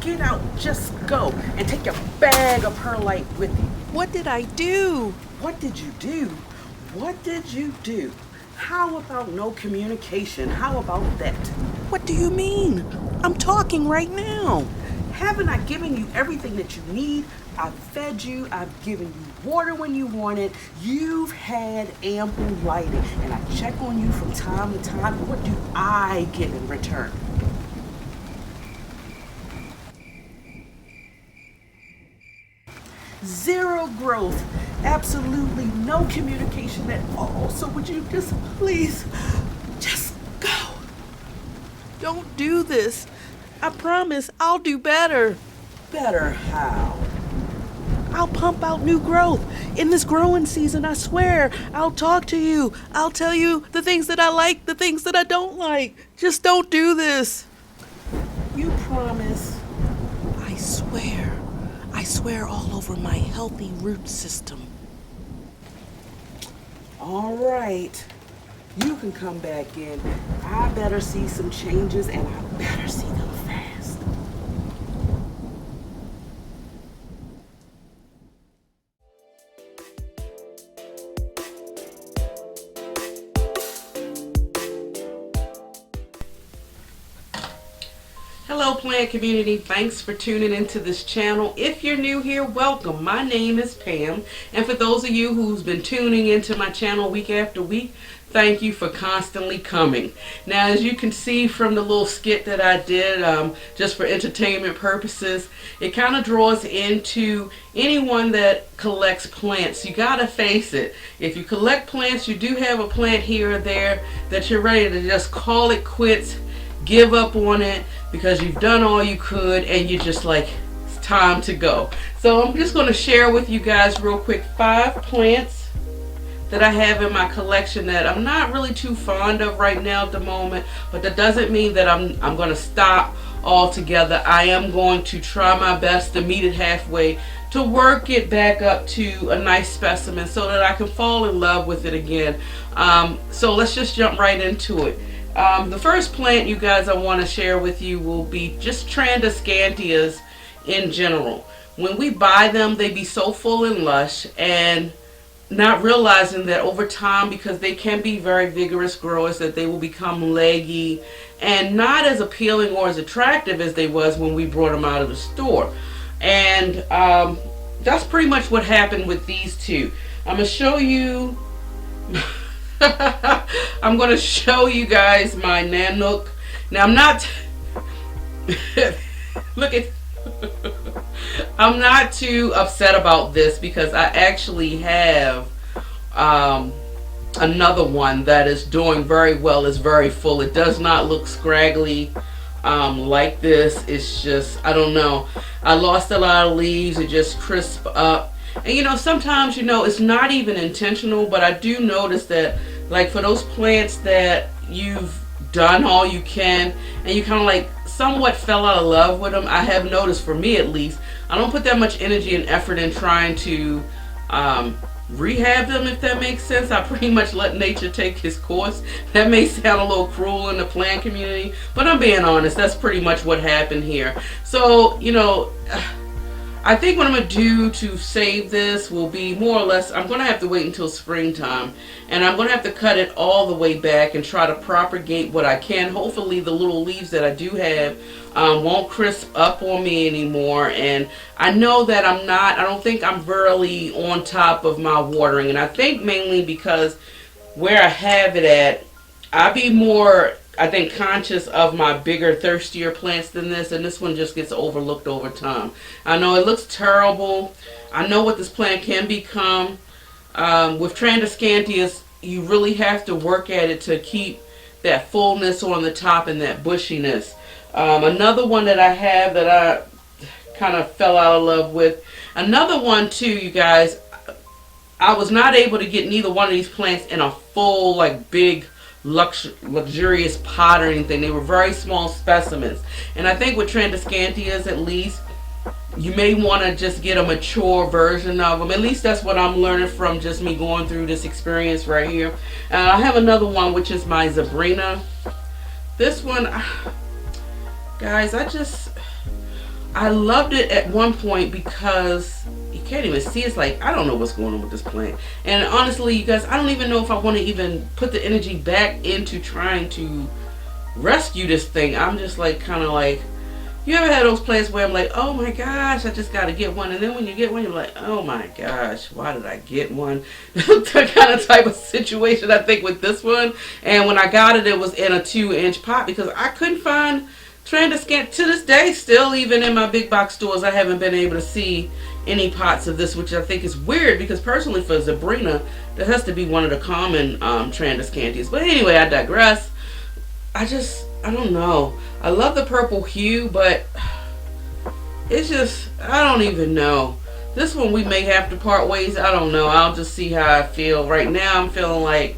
get out, just go, and take your bag of perlite with you. What did I do? What did you do? What did you do? How about no communication? How about that? What do you mean? I'm talking right now. Haven't I given you everything that you need? I've fed you, I've given you water when you want it, you've had ample lighting, and I check on you from time to time. What do I get in return? Zero growth, absolutely no communication at all. So would you just please, just go? Don't do this. I promise I'll do better. Better how? I'll pump out new growth. In this growing season, I swear, I'll talk to you. I'll tell you the things that I like, the things that I don't like. Just don't do this. You promise? I swear. I swear all over my healthy root system. All right. You can come back in. I better see some changes, and I better see them fast. Hello plant community, thanks for tuning into this channel. If you're new here, welcome. My name is Pam, and for those of you who's been tuning into my channel week after week, thank you for constantly coming. Now, as you can see from the little skit that I did just for entertainment purposes, it kind of draws into anyone that collects plants. You gotta face it, if you collect plants, you do have a plant here or there that you're ready to just call it quits, give up on it because you've done all you could and you're just like, it's time to go. So I'm just going to share with you guys real quick 5 plants that I have in my collection that I'm not really too fond of right now at the moment, but that doesn't mean that I'm going to stop altogether. I am going to try my best to meet it halfway, to work it back up to a nice specimen so that I can fall in love with it again. So let's just jump right into it. The first plant, you guys, I want to share with you will be just Tradescantias in general. When we buy them, they be so full and lush, and not realizing that over time, because they can be very vigorous growers, that they will become leggy and not as appealing or as attractive as they was when we brought them out of the store. And that's pretty much what happened with these two. I'm going to show you I'm going to show you guys my Nanook. Now I'm not look at I'm not too upset about this because I actually have another one that is doing very well. It's very full. It does not look scraggly like this. It's just, I don't know, I lost a lot of leaves. It just crisp up. And you know, sometimes, you know, it's not even intentional, but I do notice that, like, for those plants that you've done all you can and you kind of like somewhat fell out of love with them, I have noticed, for me at least, I don't put that much energy and effort in trying to rehab them, if that makes sense. I pretty much let nature take his course. That may sound a little cruel in the plant community, but I'm being honest, that's pretty much what happened here. So, you know, I think what I'm going to do to save this will be more or less, I'm going to have to wait until springtime, and I'm going to have to cut it all the way back and try to propagate what I can. Hopefully the little leaves that I do have won't crisp up on me anymore. And I know that I don't think I'm really on top of my watering, and I think mainly because where I have it at, I be more, I think, conscious of my bigger, thirstier plants than this, and this one just gets overlooked over time. I know it looks terrible. I know what this plant can become. With Tradescantias, you really have to work at it to keep that fullness on the top and that bushiness. Another one that I have that I kind of fell out of love with, another one too, you guys, I was not able to get neither one of these plants in a full, like, big luxurious pot or anything. They were very small specimens, and I think with Tradescantias, at least, you may want to just get a mature version of them. At least that's what I'm learning from just me going through this experience right here. I have another one, which is my zebrina. This one, guys, I loved it at one point because you can't even see. It's like, I don't know what's going on with this plant. And honestly, you guys, I don't even know if I want to even put the energy back into trying to rescue this thing. I'm just like, kind of like, you ever had those plants where I'm like, oh my gosh, I just got to get one. And then when you get one, you're like, oh my gosh, why did I get one? That kind of type of situation, I think, with this one. And when I got it, it was in a 2-inch pot because I couldn't find Tradescantia. To this day, still, even in my big box stores, I haven't been able to see any pots of this, which I think is weird because personally for zebrina, that has to be one of the common Tradescantias. But anyway, I digress. I don't know. I love the purple hue, but it's just, I don't even know. This one we may have to part ways. I don't know. I'll just see how I feel. Right now I'm feeling like,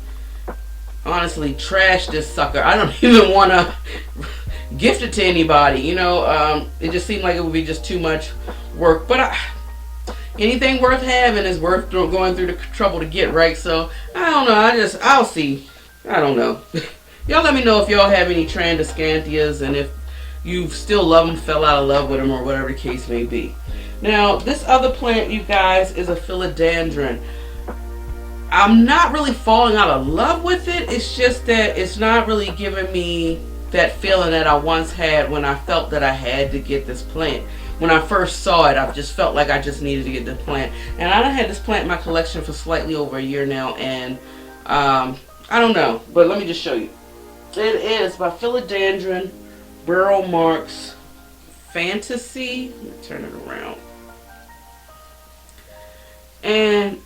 honestly, trash this sucker. I don't even want to gift it to anybody. You know, it just seemed like it would be just too much work. But anything worth having is worth going through the trouble to get, right? So, I don't know. I'll see. I don't know. Y'all let me know if y'all have any Tradescantias and if you still love them, fell out of love with them, or whatever the case may be. Now, this other plant, you guys, is a Philodendron. I'm not really falling out of love with it. It's just that it's not really giving me that feeling that I once had when I felt that I had to get this plant. When I first saw it, I just felt like I just needed to get the plant. And I had this plant in my collection for slightly over a year now, and I don't know, but let me just show you. It is by Philodendron, Burrow Marks, Fantasy. Let me turn it around. And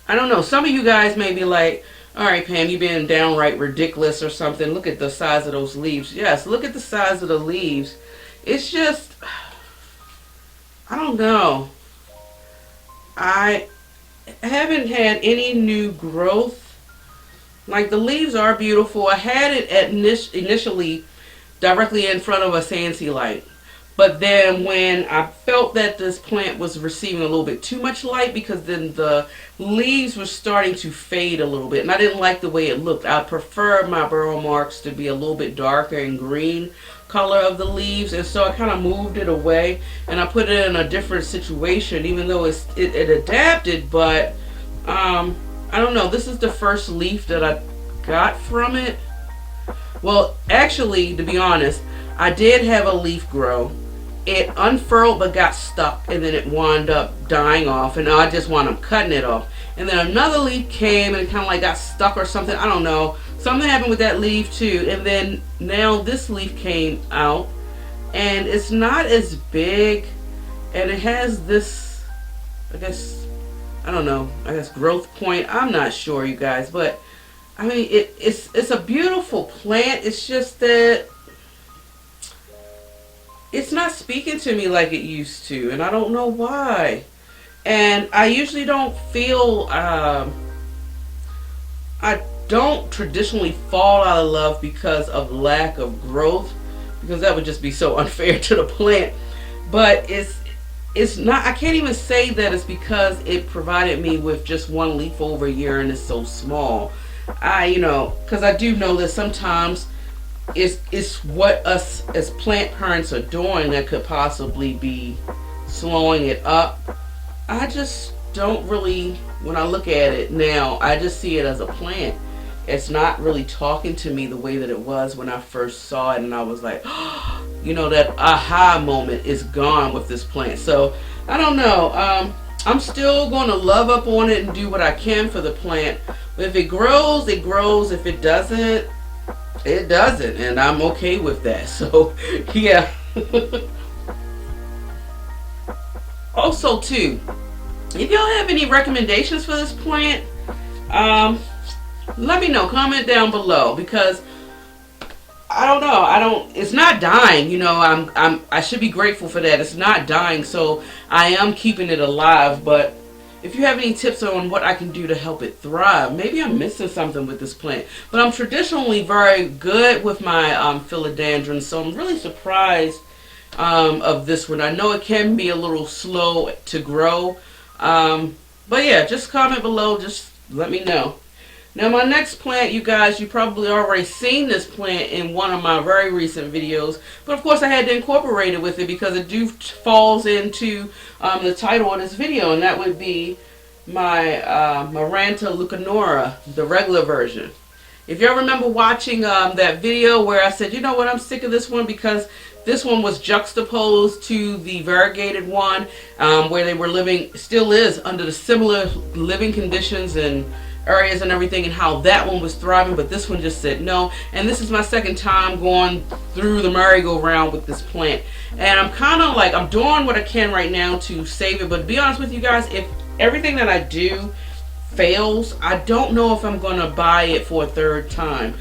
I don't know, some of you guys may be like, alright Pam, you being downright ridiculous or something. Look at the size of those leaves. Yes, look at the size of the leaves. It's just, I don't know. I haven't had any new growth. Like, the leaves are beautiful. I had it at initially directly in front of a Sansi light. But then when I felt that this plant was receiving a little bit too much light, because then the leaves were starting to fade a little bit. And I didn't like the way it looked. I prefer my burrow marks to be a little bit darker and green color of the leaves. And so I kind of moved it away. And I put it in a different situation, even though it adapted. But I don't know. This is the first leaf that I got from it. Well, actually, to be honest, I did have a leaf grow. It unfurled but got stuck, and then it wound up dying off, and I just wound up cutting it off. And then another leaf came and it kind of like got stuck or something. I don't know. Something happened with that leaf too. And then now this leaf came out, and it's not as big, and it has this, I guess, I don't know, I guess growth point. I'm not sure, you guys, but I mean, it's a beautiful plant. It's just that it's not speaking to me like it used to, and I don't know why. And I usually don't feel, I don't traditionally fall out of love because of lack of growth, because that would just be so unfair to the plant. But it's not, I can't even say that it's because it provided me with just one leaf over a year and it's so small. You know, because I do know that sometimes it's what us as plant parents are doing that could possibly be slowing it up. I just don't really, when I look at it now, I just see it as a plant. It's not really talking to me the way that it was when I first saw it, and I was like, you know, that aha moment is gone with this plant. So I don't know. I'm still going to love up on it and do what I can for the plant. If it grows, it grows. If it doesn't, it doesn't, and I'm okay with that. So yeah. Also too, if y'all have any recommendations for this plant, let me know. Comment down below, because I don't know. It's not dying. You know, I should be grateful for that. It's not dying, so I am keeping it alive. But if you have any tips on what I can do to help it thrive, maybe I'm missing something with this plant. But I'm traditionally very good with my philodendron, so I'm really surprised of this one. I know it can be a little slow to grow, but yeah, just comment below. Just let me know. Now my next plant, you guys, you probably already seen this plant in one of my very recent videos, but of course I had to incorporate it with it because it falls into the title of this video, and that would be my Maranta leuconeura, the regular version. If y'all remember watching that video where I said, you know what, I'm sick of this one because this one was juxtaposed to the variegated one, where they were living, still is, under the similar living conditions and areas and everything, and how that one was thriving, but this one just said no. And this is my second time going through the merry-go-round with this plant, and I'm kind of like, I'm doing what I can right now to save it. But to be honest with you guys, if everything that I do fails, I don't know if I'm going to buy it for a third time.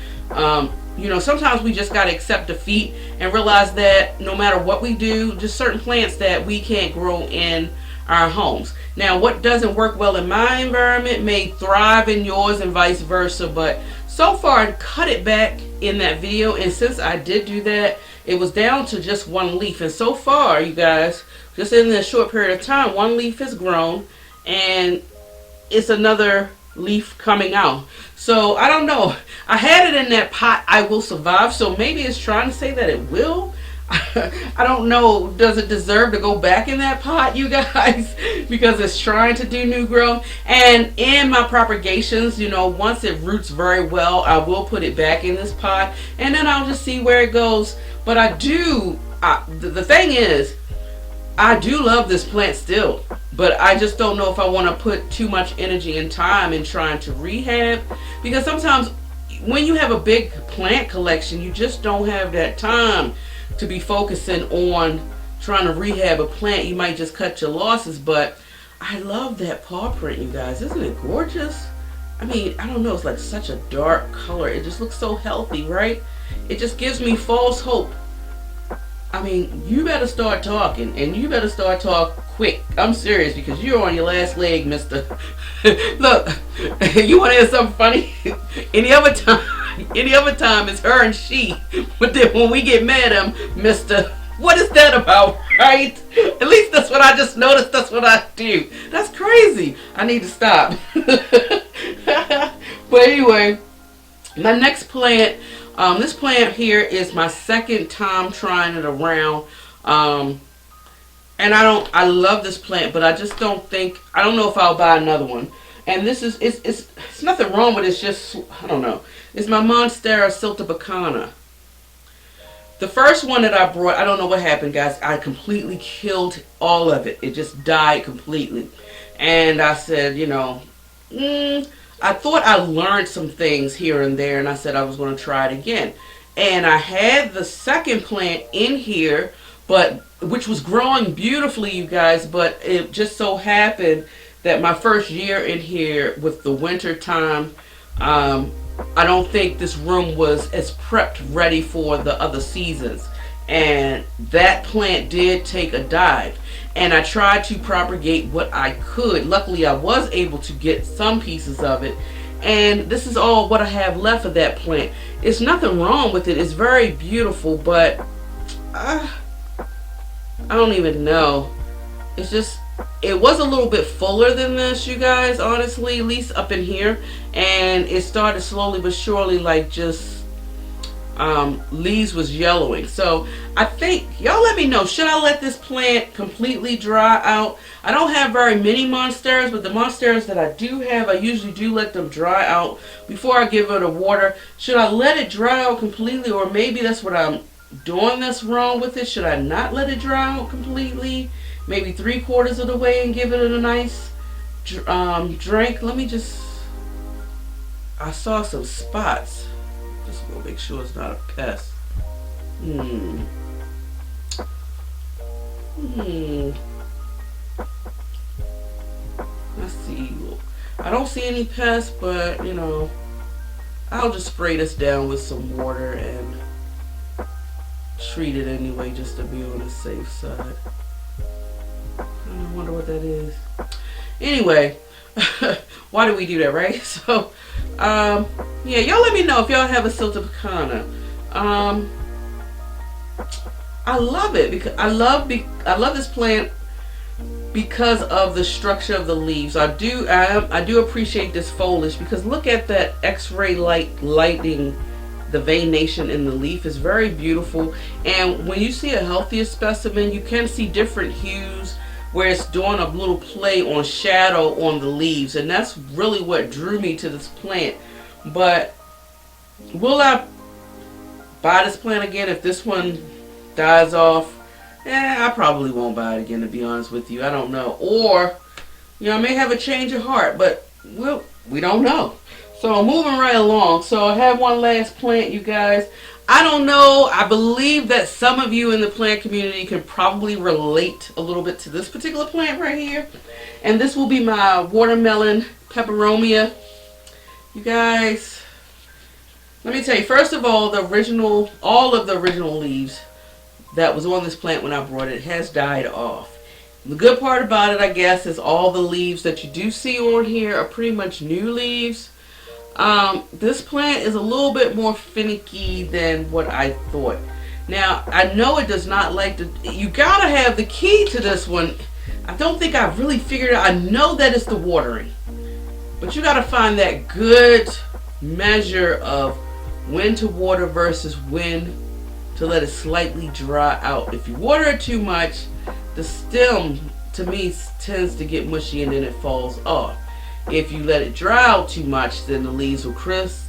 You know, sometimes we just got to accept defeat and realize that no matter what we do, just certain plants that we can't grow in our homes. Now, what doesn't work well in my environment may thrive in yours and vice versa, but so far I cut it back in that video, and since I did do that, it was down to just one leaf. And so far, you guys, just in this short period of time, one leaf has grown and it's another leaf coming out. So I don't know, I had it in that pot, I will survive, so maybe it's trying to say that it will. I don't know, does it deserve to go back in that pot, you guys, because it's trying to do new growth. And in my propagations, you know, once it roots very well, I will put it back in this pot, and then I'll just see where it goes. But I do, the thing is, I do love this plant still, but I just don't know if I want to put too much energy and time in trying to rehab, because sometimes when you have a big plant collection, you just don't have that time to be focusing on trying to rehab a plant. You might just cut your losses. But I love that paw print, you guys. Isn't it gorgeous? I mean, I don't know, it's like such a dark color. It just looks so healthy, right? It just gives me false hope. I mean, you better start talking, and you better start talking quick. I'm serious, because you're on your last leg, mister. Look, you want to hear something funny? Any other time it's her and she. But then when we get mad at him, mister, what is that about, right? At least that's what I just noticed. That's what I do. That's crazy. I need to stop. But anyway, my next plant, this plant here is my second time trying it around. And I love this plant, but I just don't know if I'll buy another one. And this is, it's nothing wrong with it, it's just, I don't know. It's my Monstera siltepecana. The first one that I brought, I don't know what happened, guys. I completely killed all of it. It just died completely. And I said, you know, I thought I learned some things here and there, and I said I was going to try it again. And I had the second plant in here, but which was growing beautifully, you guys, but it just so happened that my first year in here with the winter time, I don't think this room was as prepped ready for the other seasons, and that plant did take a dive. And I tried to propagate what I could. Luckily I was able to get some pieces of it, and this is all what I have left of that plant. It's nothing wrong with it, it's very beautiful, but I don't even know. It's just, it was a little bit fuller than this, you guys, honestly, at least up in here. And it started slowly but surely, like, just leaves was yellowing. So I think, y'all let me know, should I let this plant completely dry out? I don't have very many Monsteras, but the Monsteras that I do have, I usually do let them dry out before I give it a water. Should I let it dry out completely, or maybe that's what I'm doing that's wrong with it? Should I not let it dry out completely? Maybe 3/4 of the way and give it a nice drink. Let me just, I saw some spots. Just want to make sure it's not a pest. Let's see. I don't see any pests, but you know, I'll just spray this down with some water and treat it anyway, just to be on the safe side. I wonder what that is. Anyway, why do we do that, right? So, yeah, y'all let me know if y'all have a siltepecana. I love it because I love this plant because of the structure of the leaves. I do appreciate this foliage because look at that X-ray lighting the veination in the leaf is very beautiful. And when you see a healthier specimen, you can see different hues where it's doing a little play on shadow on the leaves, and that's really what drew me to this plant. But will I buy this plant again if this one dies off? I probably won't buy it again, to be honest with you. I don't know. Or, I may have a change of heart, but we don't know. So moving right along. So I have one last plant, you guys. I don't know. I believe that some of you in the plant community can probably relate a little bit to this particular plant right here. And this will be my watermelon peperomia. You guys, let me tell you, first of all, all of the original leaves that was on this plant when I brought it has died off. The good part about it, I guess, is all the leaves that you do see on here are pretty much new leaves. This plant is a little bit more finicky than what I thought. Now, I know it does not like you gotta have the key to this one. I don't think I've really figured it out. I know that it's the watering, but you gotta find that good measure of when to water versus when to let it slightly dry out. If you water it too much, the stem, to me, tends to get mushy and then it falls off. If you let it dry out too much, then the leaves will crisp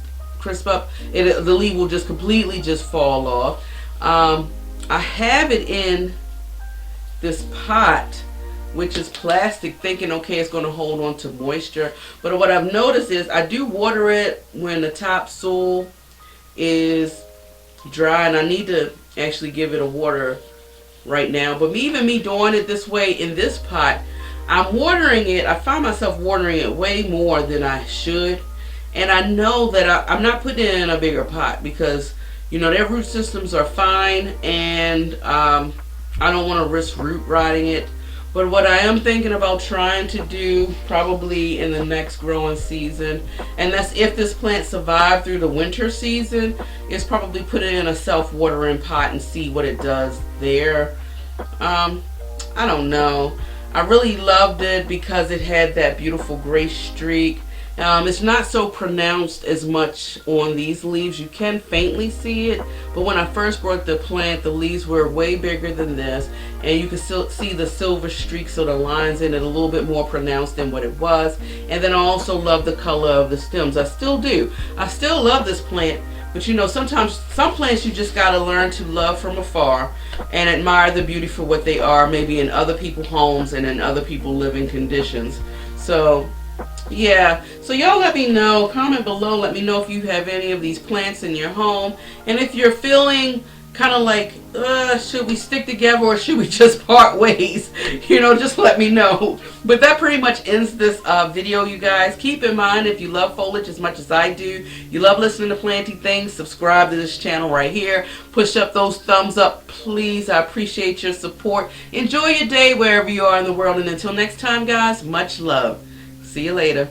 up. The leaf will just completely fall off. I have it in this pot, which is plastic, thinking, okay, it's going to hold on to moisture. But what I've noticed is I do water it when the top soil is dry, and I need to actually give it a water right now. But even me doing it this way in this pot, I'm watering it. I find myself watering it way more than I should, and I know that I'm not putting it in a bigger pot because their root systems are fine, and I don't want to risk root rotting it. But what I am thinking about trying to do probably in the next growing season, and that's if this plant survived through the winter season, is probably put it in a self-watering pot and see what it does there. I don't know. I really loved it because it had that beautiful gray streak. It's not so pronounced as much on these leaves. You can faintly see it, but when I first brought the plant, the leaves were way bigger than this, and you can still see the silver streaks, so the lines in it a little bit more pronounced than what it was. And then I also love the color of the stems. I still do. I still love this plant, but sometimes some plants you just got to learn to love from afar and admire the beauty for what they are, maybe in other people's homes and in other people's living conditions. So yeah, so y'all let me know, comment below, let me know if you have any of these plants in your home, and if you're feeling kind of like, should we stick together or should we just part ways? Just let me know. But that pretty much ends this video, you guys. Keep in mind, if you love foliage as much as I do, you love listening to planty things, subscribe to this channel right here. Push up those thumbs up, please. I appreciate your support. Enjoy your day wherever you are in the world, and until next time, guys, much love. See you later.